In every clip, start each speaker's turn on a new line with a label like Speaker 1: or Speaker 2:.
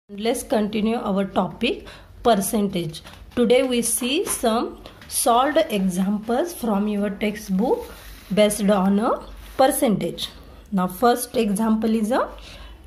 Speaker 1: Let's continue our topic percentage. Today we see some solved examples from your textbook based on a percentage. Now first example is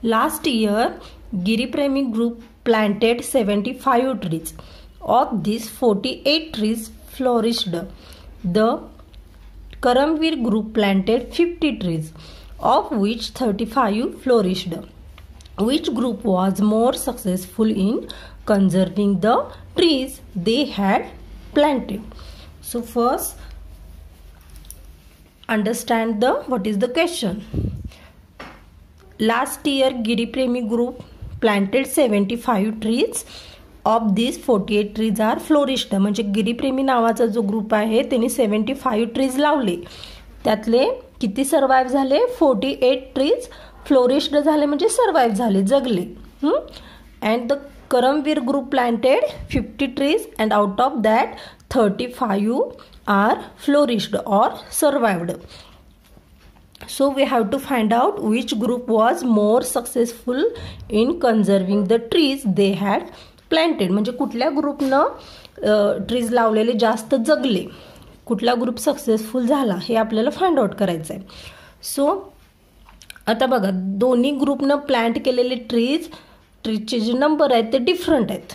Speaker 1: last year Giri Premi group planted 75 trees. Of these 48 trees flourished. The Karamveer group planted 50 trees, of which 35 flourished. Which group was more successful in conserving the trees they had planted? So first understand what is the question. Last year Giri Premi group planted 75 trees. Of these 48 trees are flourished. म्हणजे गिरी प्रेमी नावाचा जो group आहे त्यांनी 75 trees लावले. त्यातले किती survive झाले? 48 ट्रीज फ्लोरिश्ड झाले म्हणजे सर्वाइव्ह झाले, जगले. And the Karambir group planted 50 trees and out of that 35 are flourished or survived. So we have to find out which group was more successful in conserving the trees they had planted. म्हणजे कुठल्या ग्रुपनं trees लावलेले जास्त जगले, कुठला group successful झाला हे आपल्याला find out करायचं आहे. सो आता बघा, दोन्ही ग्रुपनं प्लांट केलेले ट्रीजचे जे नंबर आहेत ते डिफरंट आहेत.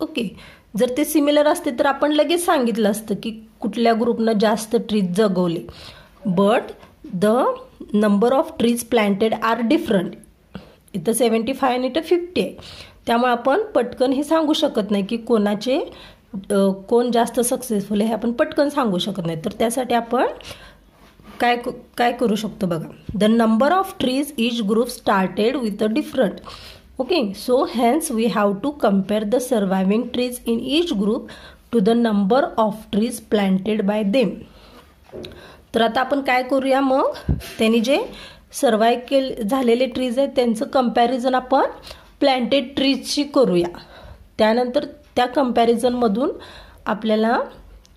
Speaker 1: ओके, जर ते सिमिलर असते तर आपण लगेच सांगितलं असतं की कुठल्या ग्रुपनं जास्त ट्रीज जगवले. But the number of trees planted are different. इथं 75 आणि इथं 50 आहे. त्यामुळे आपण पटकन हे सांगू शकत नाही की कोण जास्त सक्सेसफुल आहे हे आपण पटकन सांगू शकत नाही. तर त्यासाठी आपण काय करू शकतो बघा. The number of trees each group started with a different. Okay, so hence we have to compare the surviving trees in each group to the number of trees planted by them. तर आता आपण काय करूया, मग त्यांनी जे survive झालेले trees आहेत त्यांचं कंपॅरिझन आपण प्लांटेड ट्रीजशी करूया. त्यानंतर त्या कंपॅरिझनमधून आपल्याला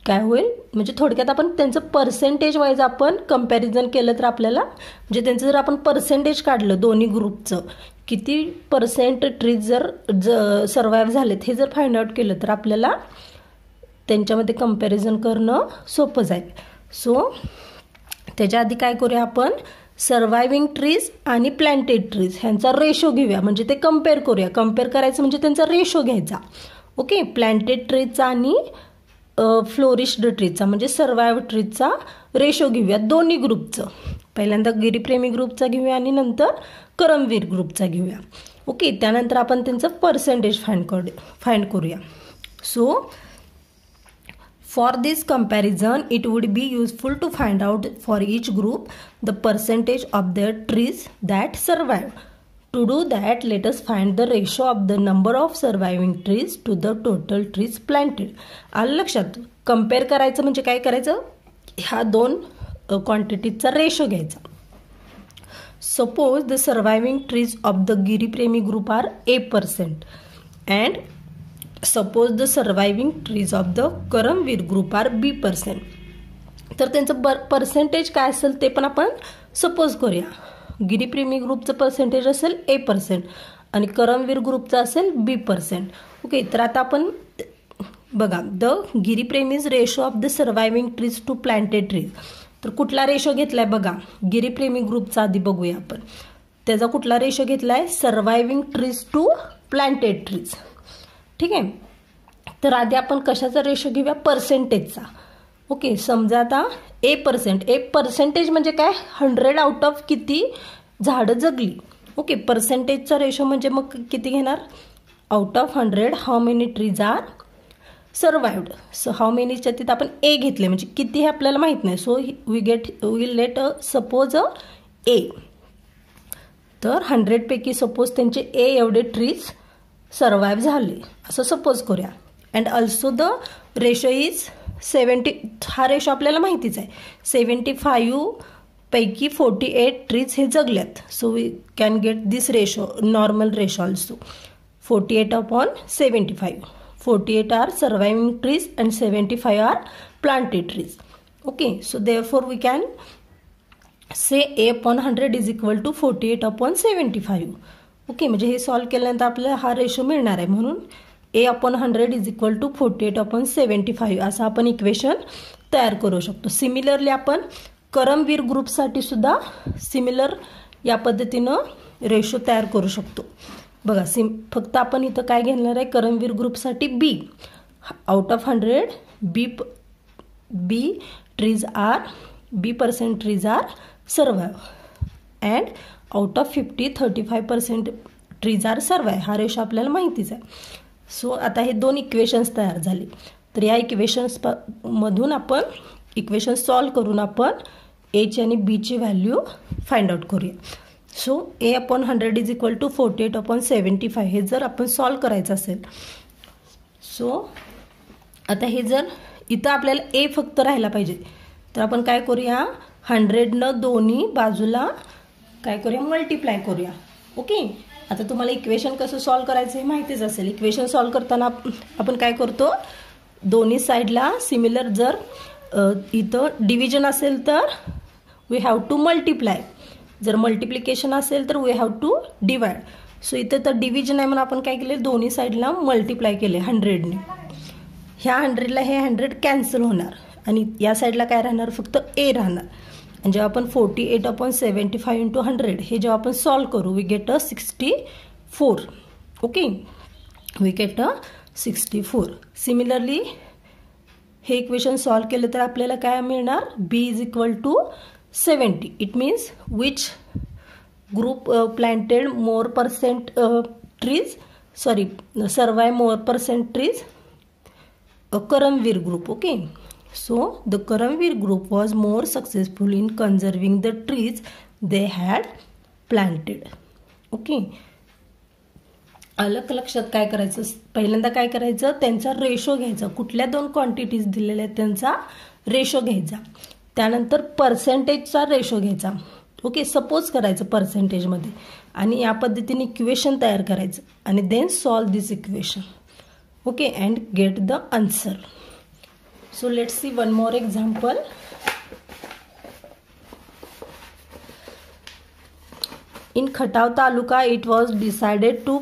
Speaker 1: काय होईल, म्हणजे थोडक्यात आपण त्यांचं पर्सेंटेज वाईज आपण कंपॅरिझन केलं तर आपल्याला, म्हणजे त्यांचं जर आपण पर्सेंटेज काढलं दोन्ही ग्रुपचं, किती पर्सेंट ट्रीज जर सर्वाइव्ह झालेत हे जर फाइंड आउट केलं तर आपल्याला त्यांच्यामध्ये कंपॅरिझन करणं सोपं जाईल. सो त्याच्या आधी काय करूया, आपण सर्वायविंग ट्रीज आणि प्लांटेड ट्रीज ह्यांचा रेशो घेऊया. म्हणजे ते कम्पेअर करूया. कम्पेअर करायचं म्हणजे त्यांचा रेशो घ्यायचा. ओके, प्लांटेड ट्रीजचा आणि फ्लोरिश्ड ट्रीजचा म्हणजे सर्वाइव्ह ट्रीजचा रेशो घेऊया दोन्ही ग्रुपचं. पहिल्यांदा गिरीप्रेमी ग्रुपचा घेऊया आणि नंतर करमवीर ग्रुपचा घेऊया. ओके, त्यानंतर आपण त्यांचं पर्सेंटेज फाइंड करूया. So for this comparison, it would be useful to find out for each group the percentage of their trees that survived. To do that, let us find the ratio of the number of surviving trees to the total trees planted. आलं लक्षात? Compare करायचं म्हणजे काय करायचं, ह्या दोन क्वांटिटीचा ratio घ्यायचा. Suppose the surviving trees of the Giri Premi group are A% and suppose the surviving trees of the Karambir group are B%. तर त्यांचं पर्सेंटेज काय असेल ते पण आपण सपोज करूया. गिरी प्रेमी ग्रुपचं पर्सेंटेज असेल A% आणि करमवीर ग्रुपचं असेल B%. ओके, तर आता आपण बघा, the Giri Premi's ratio of the surviving trees to planted trees. तर कुठला रेशो घेतलाय बघा, गिरी प्रेमी ग्रुपचा आधी बघूया आपण. त्याचा कुठला रेशो घेतलाय, surviving trees to planted trees. ठीक आहे, तर आधी आपण कशाचा रेशो घेऊया, पर्सेंटेजचा. ओके, समजा आता A%. पर्सेंटेज म्हणजे काय, 100 आउट ऑफ किती झाडं जगली. ओके, पर्सेंटेजचा रेशो म्हणजे मग किती घेणार, out of 100 how many trees are survived. So how मेनीच्या तिथं आपण A घेतले म्हणजे किती हे आपल्याला माहीत नाही. So we let suppose A. तर 100 पैकी सपोज त्यांचे A एवढे ट्रीज सर्वाइव्ह झाले असं सपोज करूया. And also the ratio is 70. हा रेशो आपल्याला माहितीच आहे. 75 पैकी 48 ट्रीज हे जगल्यात. So we can get this ratio, normal ratio also. 48/75. 48 are surviving trees and 75 are planted trees. Okay, so therefore we can say A/100 is equal to 48/75. Okay, म्हणजे हे solve केल्यानंतर आपल्याला हा रेशो मिळणार आहे. म्हणून A/100 इज इक्वल टू 48/75 असं आपण इक्वेशन तयार करू शकतो. सिमिलरली आपण करमवीर ग्रुपसाठी सुद्धा सिमिलर या पद्धतीनं रेशो तयार करू शकतो. बघा, फक्त आपण इथं काय घेणार आहे, करमवीर ग्रुपसाठी B out of 100 B percent trees are survive and out of 50 35% trees are survive. हा रेशो आपल्याला माहितीच आहे. सो आता हे दोन इक्वेशन्स तयार झाले. तर या इक्वेशन्स मधून आपण इक्वेशन सॉल्व करून आपण Aची आणि Bची व्हॅल्यू फाइंड आउट करूया. So A/100 is equal to 48/75 हे जर आपण सॉल्व करायचं असेल, सो आता हे जर इथं आपल्याला A फक्त राहायला पाहिजे, तर आपण काय करूया, 100 दोन्ही बाजूला काय करूया, मल्टिप्लाय करूया. ओके, आता तुम्हाला इक्वेशन कसं सॉल्व करायचं हे माहितीच असेल. इक्वेशन सॉल्व करताना आपण काय करतो, दोन्ही साईडला सिमिलर, जर इथं डिव्हिजन असेल तर वी हॅव टू मल्टिप्लाय, जर मल्टिप्लिकेशन असेल तर we have to divide. So इथं तर डिव्हिजन आहे म्हणून आपण काय केले, दोन्ही साईडला मल्टिप्लाय केले 100ने. ह्या 100ला हे 100 कॅन्सल होणार आणि या साईडला काय राहणार, फक्त A राहणार. आणि जेव्हा आपण 48/75 इंटू 100 हे जेव्हा आपण सॉल्व करू, we get a 64. Okay, we get a 64. Similarly हे इक्वेशन सॉल्व केलं तर आपल्याला काय मिळणार, B is equal to 70. It means which group planted more percent trees, survive more percent trees, Karamveer group. Okay, so the Karamveer group was more successful in conserving the trees they had planted. Okay, अलग लक्षात काय करायचं, पहिल्यांदा काय करायचं, त्यांचा ratio घ्यायचा, कुठल्या दोन क्वांटिटीज दिलेल्या आहेत त्यांचा रेशो घ्यायचा. त्यानंतर पर्सेंटेजचा रेशो घ्यायचा. ओके, सपोज करायचं पर्सेंटेजमध्ये आणि या पद्धतीने इक्वेशन तयार करायचं आणि then solve this equation. Okay, and get the answer. So let's see one more example. In Khatau Taluka, it was decided to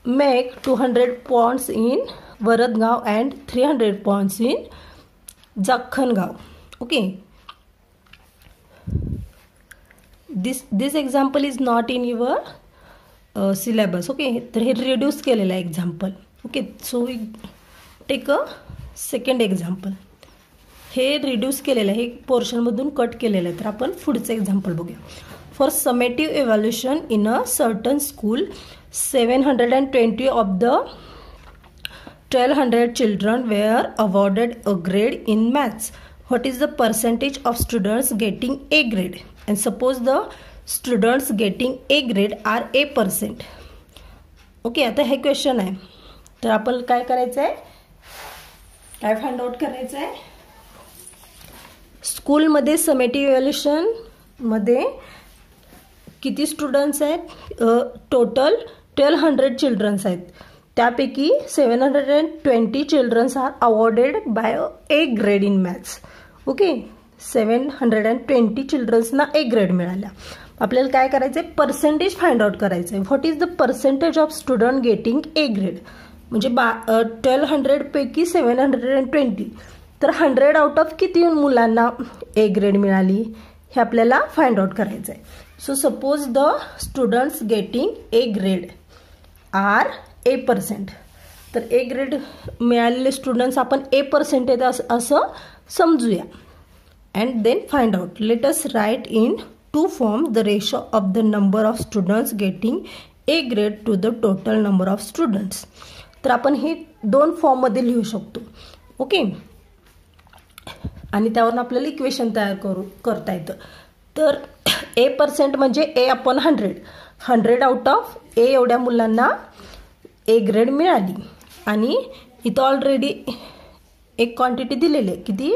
Speaker 1: make 200 ponds in Varadgaon and 300 ponds in Jakhangaon. Okay, this example is not in your syllabus. Okay, तर हे reduce केलेलं आहे example. Okay, so we take a second example. हे reduce केलेलं आहे, हे पोर्शनमधून cut केलेलं आहे. तर आपण पुढचं एक्झाम्पल बघूया. For summative evaluation in a certain school 720 of the 1200 children were awarded a grade in maths. What is the percentage of students getting A grade, and suppose the students getting A grade are A%. Okay, आता हे question आहे. तर आपण काय करायचं आहे, काय find out करायचं आहे, स्कूलमध्ये समेटिव्ह इव्हॅल्युएशन मध्ये किती स्टुडंट्स आहेत, टोटल 1200 चिल्ड्रन्स आहेत. त्यापैकी 720 childrens are awarded by A grade in maths. Okay, 720 चिल्ड्रन्सना A ग्रेड मिळाला. आपल्याला काय करायचं आहे, पर्सेंटेज फाइंड आउट करायचं आहे. What is the percentage of student getting A grade, म्हणजे 1200 पैकी 720, तर 100 आउट ऑफ किती मुलांना A ग्रेड मिळाली हे आपल्याला फाइंड आउट करायचं आहे. So suppose the students getting A grade are A%. तर A ग्रेड मिळालेले स्टुडंट्स आपण A% असं समजूया. And then find out, let us write in to form the ratio of the number of students getting A grade to the total number of students. तर आपण हे दोन फॉर्ममध्ये लिहू शकतो. ओके, आणि त्यावरून आपल्याला इक्वेशन तयार करता येतं. तर A% म्हणजे A/100. 100 आउट ऑफ A एवढ्या मुलांना A ग्रेड मिळाली आणि इथं ऑलरेडी एक क्वांटिटी दिलेली आहे, किती,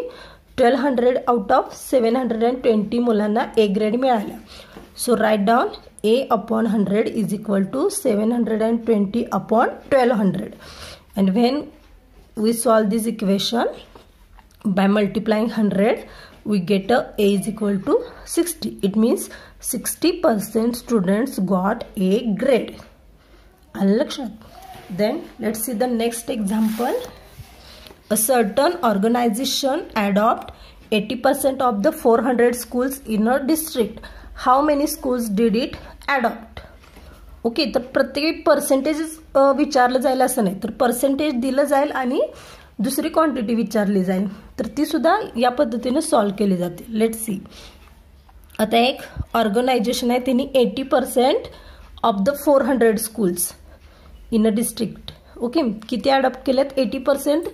Speaker 1: 1200 आउट ऑफ 720 मुलांना A ग्रेड मिळाला. So write down A/100 is equal to 720 upon 1200. And when we solve this equation by multiplying 100 we get a is equal to 60. It means 60% students got A grade. आलं लक्षात? Then let's see the next example. A certain organization adopt 80% of the 400 schools in a district. How many schools did it adopt? Okay, तर प्रत्येक percentage विचारलं जाईल असं नाही, तर percentage दिलं जाईल आणि दुसरी क्वांटिटी विचारली जाईल, तर ती सुद्धा या पद्धतीने सॉल्व केली जाते. Let's see. आता एक ऑर्गनायझेशन आहे, त्यांनी 80% of the 400 schools in a district. Okay, किती अडॉप्ट केल्यात? 80%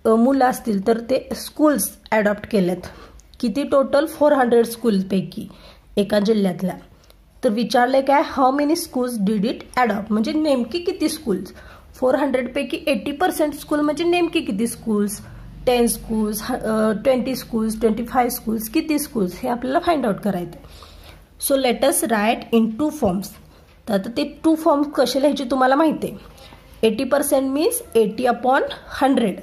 Speaker 1: मुलं असतील तर ते स्कूल्स अडॉप्ट केल्यात. किती टोटल? 400 स्कूलपैकी एका जिल्ह्यातल्या. तर विचारले काय? How many schools did it adopt, म्हणजे नेमकी किती स्कूल्स? 400 पैकी 80% स्कूल म्हणजे नेमकी किती स्कूल्स? 10 स्कूल्स, 20 स्कूल्स, 25 स्कूल्स, किती स्कूल्स हे आपल्याला फाइंड आउट करायचं. So let us write in 2 forms. तर आता ते 2 फॉर्म्स कसे लिहायचे तुम्हाला माहिती आहे. 80% means 80/100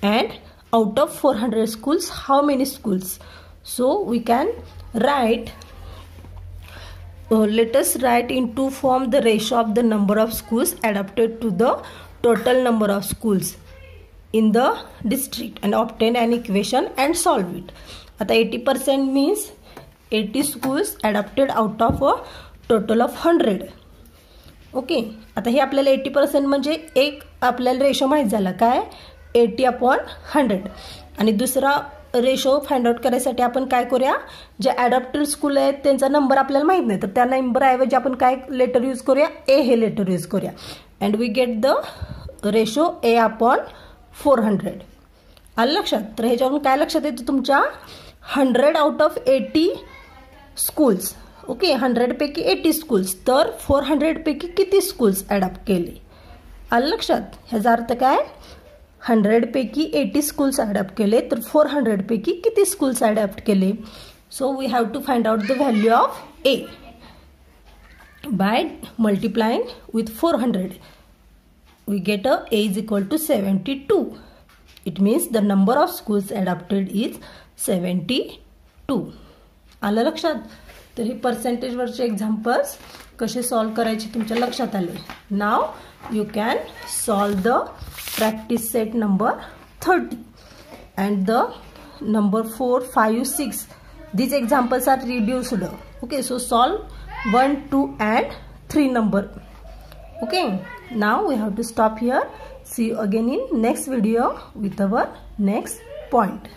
Speaker 1: and out of 400 schools, how many schools? So we can write, let us write in 2 form the ratio of the number of schools adapted to the total number of schools in the district and obtain an equation and solve it. आता 80% means 80 schools adapted out of a total of 100. Okay, आता हे आपल्याला 80% म्हणजे एक आपल्याला ratio माहीत झाला काय? 80/100. आणि दुसरा रेशो फाइंड आउट करायसाठी आपण काय करूया? जे अडॉप्टेड स्कूल आहेत त्यांचा नंबर आपल्याला माहीत नाही, तर त्या नंबरऐवजी आपण काय लेटर यूज करूया? ए हे लेटर यूज करूया. And we get the ratio A/400. आलं लक्षात? तर ह्याच्यावरून काय लक्षात येतं तुमच्या? 100 आउट ऑफ 80 स्कूल्स. ओके, 100 पैकी 80 स्कूल्स, तर 400 पैकी किती स्कूल्स अडॉप्ट केले? आलं लक्षात? ह्याचा अर्थ काय? 100 पैकी 80 स्कूल्स अडॉप्ट केले, तर 400 पैकी किती स्कूल्स अडॉप्ट केले? So we have to find out the value of A by multiplying with 400. वी गेट a is equal to 72. It means the number of schools adopted is 72. आलं लक्षात? तर ही पर्सेंटेजवरचे एक्झाम्पल्स कसे सॉल्व करायचे तुमच्या लक्षात आले. Now you can solve the practice set number 30 and the number 4, 5, 6. These examples are reduced. Okay, so solve 1, 2 and 3 number. Okay, now we have to stop here. See you again in next video with our next point.